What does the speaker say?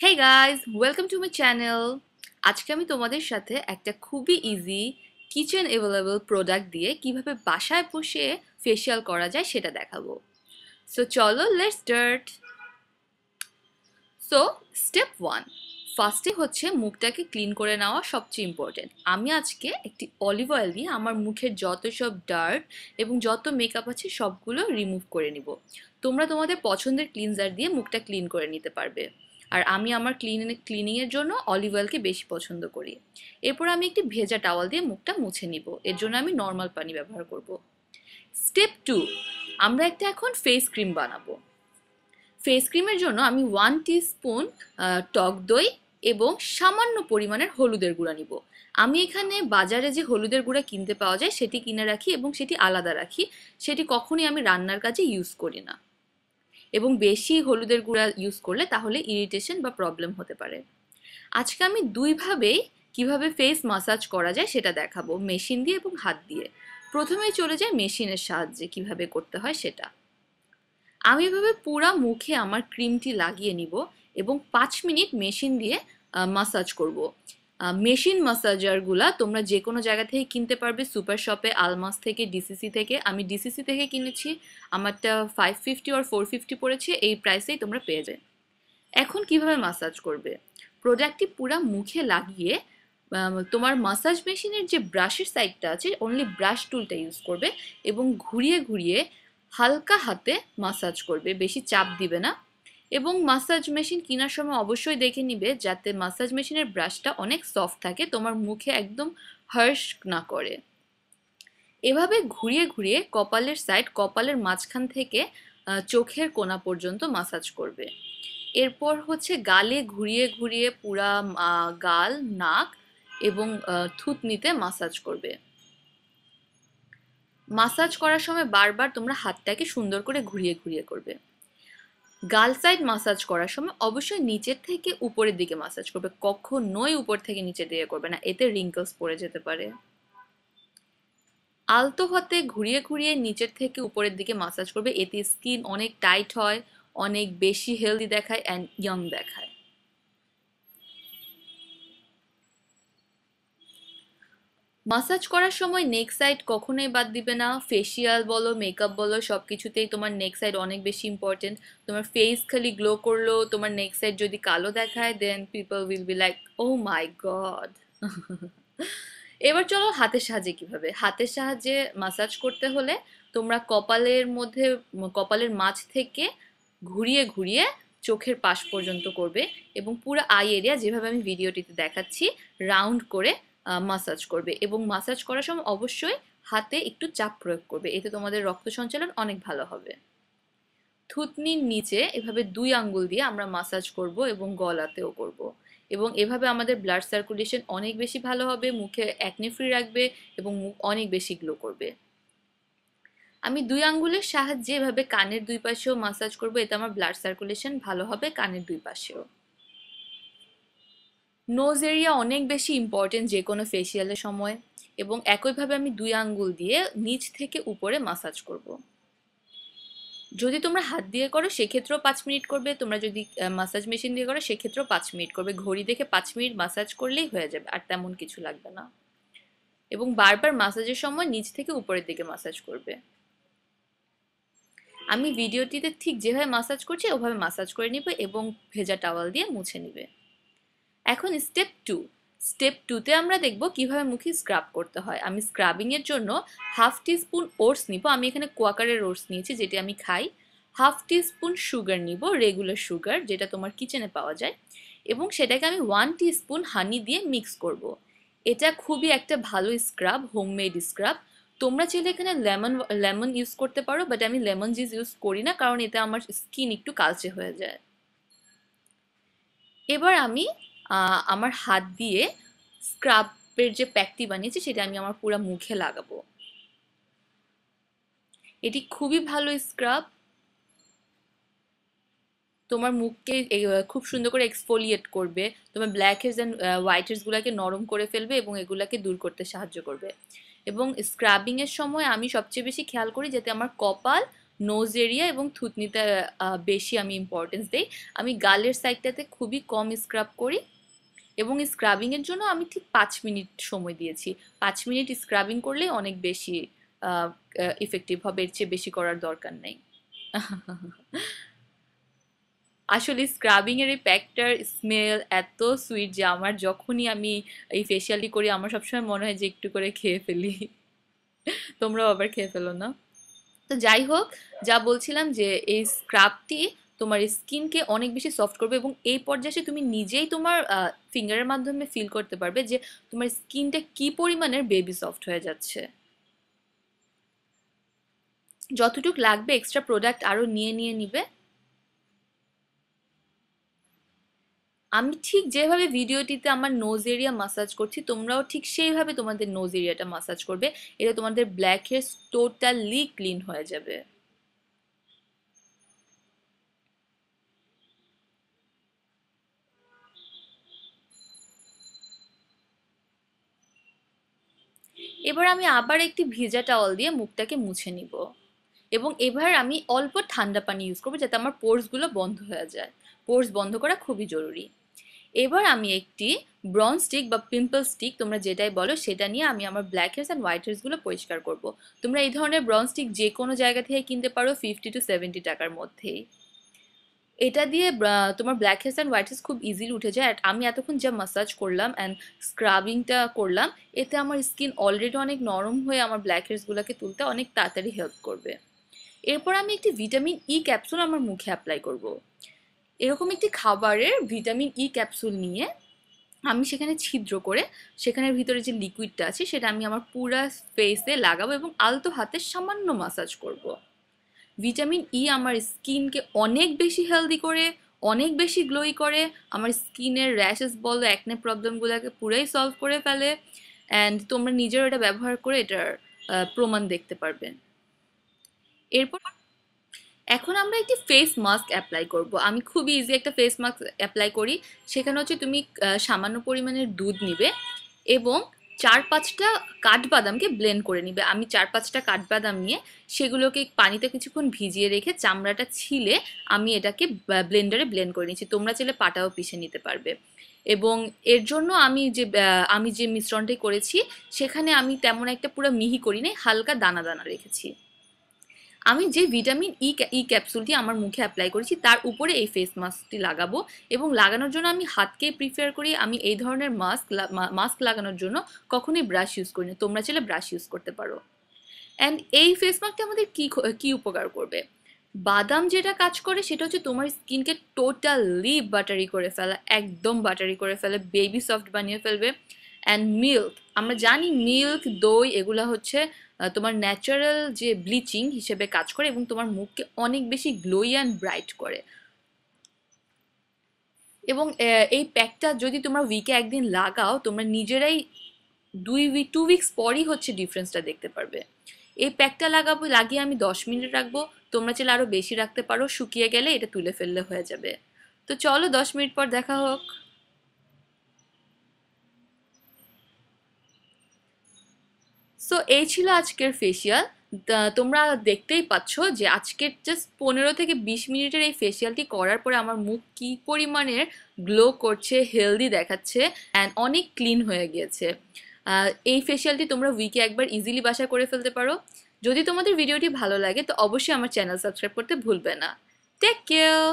Hey guys, welcome to my channel. আজকে আমি তোমাদের সাথে একটা খুবই ইজি কিচেন অ্যাভেলেবল প্রোডাক্ট দিয়ে কিভাবে বাসায় বসে ফেশিয়াল করা যায় সেটা দেখাবো। সো চলো লেটস স্টার্ট। সো স্টেপ 1, ফার্স্টে হচ্ছে মুখটাকে ক্লিন করে নেওয়া সবচেয়ে ইম্পর্টেন্ট। আমি আজকে একটি অলিভ অয়েল দিয়ে আমার মুখের যত সব ডার্ট এবং যত মেকআপ আছে সবগুলো রিমুভ করে নিব। তোমরা তোমাদের পছন্দের ক্লিনজার দিয়ে মুখটা ক্লিন করে নিতে পারবে। আর আমি আমার ক্লিনিংয়ের জন্য অলিভ অয়েলকে বেশি পছন্দ করি। এরপর আমি একটি ভেজা টাওয়াল দিয়ে মুখটা মুছে নিব। এর জন্য আমি নর্মাল পানি ব্যবহার করব। স্টেপ 2, আমরা একটা এখন ফেস ক্রিম বানাবো। ফেস ক্রিমের জন্য আমি 1 টিস্পুন টক দই এবং সামান্য পরিমাণের হলুদের গুঁড়া নিব। আমি এখানে বাজারে যে হলুদের গুঁড়া কিনতে পাওয়া যায় সেটি কিনে রাখি এবং সেটি আলাদা রাখি। সেটি কখনোই আমি রান্নার কাজে ইউজ করি না, এবং বেশি হলুদের গুঁড়া ইউজ করলে তাহলে ইরিটেশন বা প্রবলেম হতে পারে। আজকে আমি দুইভাবেই কিভাবে ফেস মাসাজ করা যায় সেটা দেখাবো, মেশিন দিয়ে এবং হাত দিয়ে। প্রথমেই চলে যায় মেশিনের সাহায্যে কিভাবে করতে হয় সেটা। আমি এভাবে পুরা মুখে আমার ক্রিমটি লাগিয়ে নিব এবং 5 মিনিট মেশিন দিয়ে মাসাজ করব। মেশিন মাসাজারগুলা তোমরা যে কোনো জায়গা থেকে কিনতে পারবে, সুপার শপে, আলমাস থেকে, ডিসিসি থেকে। আমি ডিসিসি থেকে কিনেছি, আমারটা 550 আর 450 পড়েছে, এই প্রাইসেই তোমরা পেয়ে যায়। এখন কিভাবে মাসাজ করবে? প্রোডাক্টটি পুরা মুখে লাগিয়ে তোমার মাসাজ মেশিনের যে ব্রাশের সাইডটা আছে অনলি ব্রাশ টুলটা ইউজ করবে এবং ঘুরিয়ে ঘুরিয়ে হালকা হাতে মাসাজ করবে, বেশি চাপ দিবে না। এবং মাসাজ মেশিন কেনার সময় অবশ্যই দেখে নিবে যাতে মাসাজ মেশিনের ব্রাশটা অনেক সফট থাকে, তোমার মুখে একদম হার্শ না করে। এভাবে ঘুরিয়ে ঘুরিয়ে কপালের সাইড, কপালের মাঝখান থেকে চোখের কোণা পর্যন্ত মাসাজ করবে। এরপর হচ্ছে গালে ঘুরিয়ে ঘুরিয়ে পুরা গাল, নাক এবং থুতনিতে মাসাজ করবে। মাসাজ করার সময় বারবার তোমরা হাতটাকে সুন্দর করে ঘুরিয়ে ঘুরিয়ে করবে। গাল সাইড মাসাজ করার সময় অবশ্যই নিচের থেকে উপরের দিকে মাসাজ করবে, কখনোই উপর থেকে নিচের দিকে করবে না, এতে রিঙ্কলস পড়ে যেতে পারে। আলতো হাতে ঘুরিয়ে ঘুরিয়ে নিচের থেকে উপরের দিকে মাসাজ করবে, এতে স্কিন অনেক টাইট হয়, অনেক বেশি হেলদি দেখায় অ্যান্ড ইয়ং দেখায়। মাসাজ করার সময় নেক সাইড কখনোই বাদ দিবে না। ফেসিয়াল বলো, মেকআপ বলো, সব কিছুতেই তোমার নেক সাইড অনেক বেশি ইম্পর্টেন্ট। তোমার ফেস খালি গ্লো করলো, তোমার নেক সাইড যদি কালো দেখায় then people will be like, oh my god. এবার চলো হাতের সাহায্যে কিভাবে। হাতের সাহায্যে মাসাজ করতে হলে তোমরা কপালের মধ্যে, কপালের মাঝ থেকে ঘুরিয়ে ঘুরিয়ে চোখের পাশ পর্যন্ত করবে এবং পুরো আই এরিয়া যেভাবে আমি ভিডিওটিতে দেখাচ্ছি রাউন্ড করে মাসাজ করবে। এবং মাসাজ করার সময় অবশ্যই হাতে একটু চাপ প্রয়োগ করবে, এতে তোমাদের রক্ত সঞ্চালন অনেক ভালো হবে। থুতনির নিচে এভাবে 2 আঙ্গুল দিয়ে আমরা মাসাজ করব এবং গলাতেও করব, এবং এভাবে আমাদের ব্লাড সার্কুলেশন অনেক বেশি ভালো হবে, মুখে অ্যাকনে ফ্রি রাখবে এবং মুখ অনেক বেশি গ্লো করবে। আমি 2 আঙ্গুলের সাহায্যে এভাবে কানের 2 পাশেও মাসাজ করব, এতে আমার ব্লাড সার্কুলেশন ভালো হবে কানের 2 পাশেও। নোজ এরিয়া অনেক বেশি ইম্পর্টেন্ট যে কোনো ফেসিয়ালের সময়, এবং একইভাবে আমি 2 আঙ্গুল দিয়ে নিচ থেকে উপরে মাসাজ করব। যদি তোমরা হাত দিয়ে করো সেক্ষেত্রেও 5 মিনিট করবে, তোমরা যদি মাসাজ মেশিন দিয়ে করো সেক্ষেত্রেও 5 মিনিট করবে। ঘড়ি দেখে 5 মিনিট মাসাজ করলেই হয়ে যাবে, আর তেমন কিছু লাগবে না। এবং বারবার মাসাজের সময় নিচ থেকে উপরের দিকে মাসাজ করবে। আমি ভিডিওটিতে ঠিক যেভাবে মাসাজ করছি ওভাবে মাসাজ করে নিবে এবং ভেজা টাওয়াল দিয়ে মুছে নিবে। এখন স্টেপ 2। স্টেপ 2তে আমরা দেখব কিভাবে মুখে স্ক্রাব করতে হয়। আমি স্ক্রাবিংয়ের জন্য 1/2 টিস্পুন ওটস নিব, আমি এখানে কোয়াকারের ওটস নিয়েছি যেটি আমি খাই। 1/2 টিস্পুন সুগার নিব, রেগুলার সুগার যেটা তোমার কিচেনে পাওয়া যায়, এবং সেটাকে আমি 1 টিস্পুন হানি দিয়ে মিক্স করব। এটা খুবই একটা ভালো স্ক্রাব, হোমমেড স্ক্রাব। তোমরা চাইলে এখানে লেমন ইউজ করতে পারো, বাট আমি লেমন জুস ইউজ করি না কারণ এতে আমার স্কিন একটু কালচে হয়ে যায়। এবার আমি আমার হাত দিয়ে স্ক্রাবের যে প্যাকটি বানিয়েছি সেটা আমি আমার পুরো মুখে লাগাবো। এটি খুবই ভালো স্ক্রাব, তোমার মুখকে খুব সুন্দর করে এক্সফোলিয়েট করবে, তোমার ব্ল্যাক হেডস অ্যান্ড হোয়াইট হেডসগুলোকে নরম করে ফেলবে এবং এগুলাকে দূর করতে সাহায্য করবে। এবং স্ক্রাবিংয়ের সময় আমি সবচেয়ে বেশি খেয়াল করি যাতে আমার কপাল, নোজ এরিয়া এবং থুতনিতে বেশি আমি ইম্পর্টেন্স দেই। আমি গালের সাইডটাতে খুবই কম স্ক্রাব করি এবং স্ক্রাবিংয়ের জন্য আমি ঠিক 5 মিনিট সময় দিয়েছি। 5 মিনিট স্ক্রাবিং করলেই অনেক বেশি ইফেক্টিভ হবে, এর চেয়ে বেশি করার দরকার নেই। আসলে স্ক্রাবিং এর এই প্যাকটার স্মেল এত সুইট যে আমার যখনই আমি এই ফেসিয়ালটি করি আমার সবসময় মনে হয় যে একটু করে খেয়ে ফেলি। তোমরাও আবার খেয়ে ফেলো না? তো যাই হোক, যা বলছিলাম যে এই স্ক্রাবটি তোমার স্কিনকে অনেক বেশি সফট করবে এবং এই পর্যায়ে তুমি নিজেই তোমার ফিঙ্গারের মাধ্যমে ফিল করতে পারবে যে তোমার স্কিনটা কি পরিমাণের বেবি সফট হয়ে যাচ্ছে। যতটুকু লাগবে এক্সট্রা প্রোডাক্ট আরো নিয়ে নিয়ে নিবে। আমি ঠিক যেভাবে ভিডিওটিতে আমার নোজ এরিয়া মাসাজ করছি তোমরাও ঠিক সেইভাবে তোমাদের নোজ এরিয়াটা মাসাজ করবে। এটা তোমাদের ব্ল্যাক হেয়ার টোটালি ক্লিন হয়ে যাবে। এবার আমি আবার একটি ভিজা টাওয়াল দিয়ে মুখটাকে মুছে নিব এবং এবার আমি অল্প ঠান্ডা পানি ইউজ করবো যাতে আমার পোর্সগুলো বন্ধ হয়ে যায়। পোর্স বন্ধ করা খুবই জরুরি। এবার আমি একটি ব্রন স্টিক বা পিম্পল স্টিক তোমরা যেটাই বলো সেটা নিয়ে আমি আমার ব্ল্যাক হেয়ার্স অ্যান্ড হোয়াইট হেয়ার্সগুলো পরিষ্কার করব। তোমরা এই ধরনের ব্রন স্টিক যে কোনো জায়গা থেকে কিনতে পারো 50 to 70 টাকার মধ্যেই। এটা দিয়ে তোমার black heads and white heads খুব ইজিলি উঠে যায়। আর আমি এতক্ষণ যা মাসাজ করলাম অ্যান্ড স্ক্রাবিংটা করলাম এতে আমার স্কিন অলরেডি অনেক নরম হয়ে আমার ব্ল্যাক হেডসগুলোকে তুলতে অনেক তাড়াতাড়ি হেল্প করবে। এরপর আমি একটি ভিটামিন ই ক্যাপসুল আমার মুখে অ্যাপ্লাই করব। এরকম একটি খাবারের ভিটামিন ই ক্যাপসুল নিয়ে আমি সেখানে ছিদ্র করে সেখানের ভিতরে যে লিকুইডটা আছে সেটা আমি আমার পুরো ফেসে লাগাবো এবং আলতো হাতে সামান্য মাসাজ করব। ভিটামিন ই আমার স্কিনকে অনেক বেশি হেলদি করে, অনেক বেশি গ্লোই করে, আমার স্কিনের র্যাশেস বলো অ্যাকনে প্রবলেমগুলোকে পুরাই সলভ করে ফেলে। অ্যান্ড তোমরা নিজেরও এটা ব্যবহার করে এটার প্রমাণ দেখতে পারবে। এরপর এখন আমরা একটি ফেস মাস্ক অ্যাপ্লাই করব। আমি খুবই ইজি একটা ফেস মাস্ক অ্যাপ্লাই করি। সেখানে হচ্ছে তুমি সামান্য পরিমাণের দুধ নিবে এবং 4-5টা কাঠবাদামকে ব্লেন্ড করে নিবে। আমি 4-5টা কাঠবাদাম নিয়ে সেগুলোকে পানিতে কিছুক্ষণ ভিজিয়ে রেখে চামড়াটা ছিলে আমি এটাকে ব্লেন্ডারে ব্লেন্ড করে নিচ্ছি। তোমরা চাইলে পাটাও পিষে নিতে পারবে। এবং এর জন্য আমি যে মিশ্রণটি করেছি সেখানে আমি তেমন একটা পুরো মিহি করি নাই, হালকা দানা দানা রেখেছি। আমি যে ভিটামিন ই ক্যাপসুলটি আমার মুখে অ্যাপ্লাই করেছি তার উপরে এই ফেস মাস্কটি লাগাবো এবং লাগানোর জন্য আমি হাতকে প্রিফার করি। আমি এই ধরনের মাস্ক লাগানোর জন্য কখনোই ব্রাশ ইউজ করি না, তোমরা চাইলে ব্রাশ ইউজ করতে পারো। অ্যান্ড এই ফেস মাস্কটা আমাদের কি উপকার করবে? বাদাম যেটা কাজ করে সেটা হচ্ছে তোমার স্কিনকে টোটালি বাটারি করে ফেলা, একদম বাটারি করে ফেলে, বেবি সফট বানিয়ে ফেলবে। অ্যান্ড মিল্ক, আমরা জানি মিল্ক, দই এগুলো হচ্ছে তোমার ন্যাচারাল যে ব্লিচিং হিসেবে কাজ করে এবং তোমার মুখকে অনেক বেশি গ্লোই অ্যান্ড ব্রাইট করে। এবং এই প্যাকটা যদি তোমরা উইকে একদিন লাগাও তোমরা নিজেরাই 2 উইকস পরই হচ্ছে ডিফারেন্সটা দেখতে পারবে। এই প্যাকটা লাগিয়ে আমি 10 মিনিট রাখবো। তোমরা চাইলে আরো বেশি রাখতে পারো, শুকিয়ে গেলে এটা তুলে ফেললে হয়ে যাবে। তো চলো 10 মিনিট পর দেখা হোক। সো এই ছিল আজকের ফেসিয়াল। তোমরা দেখতেই পাচ্ছ যে আজকের জাস্ট 15 থেকে 20 মিনিটের এই ফেসিয়ালটি করার পরে আমার মুখ কি পরিমাণের গ্লো করছে, হেলদি দেখাচ্ছে অ্যান্ড অনেক ক্লিন হয়ে গিয়েছে। এই ফেসিয়ালটি তোমরা উইকে একবার ইজিলি বাসায় করে ফেলতে পারো। যদি তোমাদের ভিডিওটি ভালো লাগে তো অবশ্যই আমার চ্যানেল সাবস্ক্রাইব করতে ভুলবে না। Take care.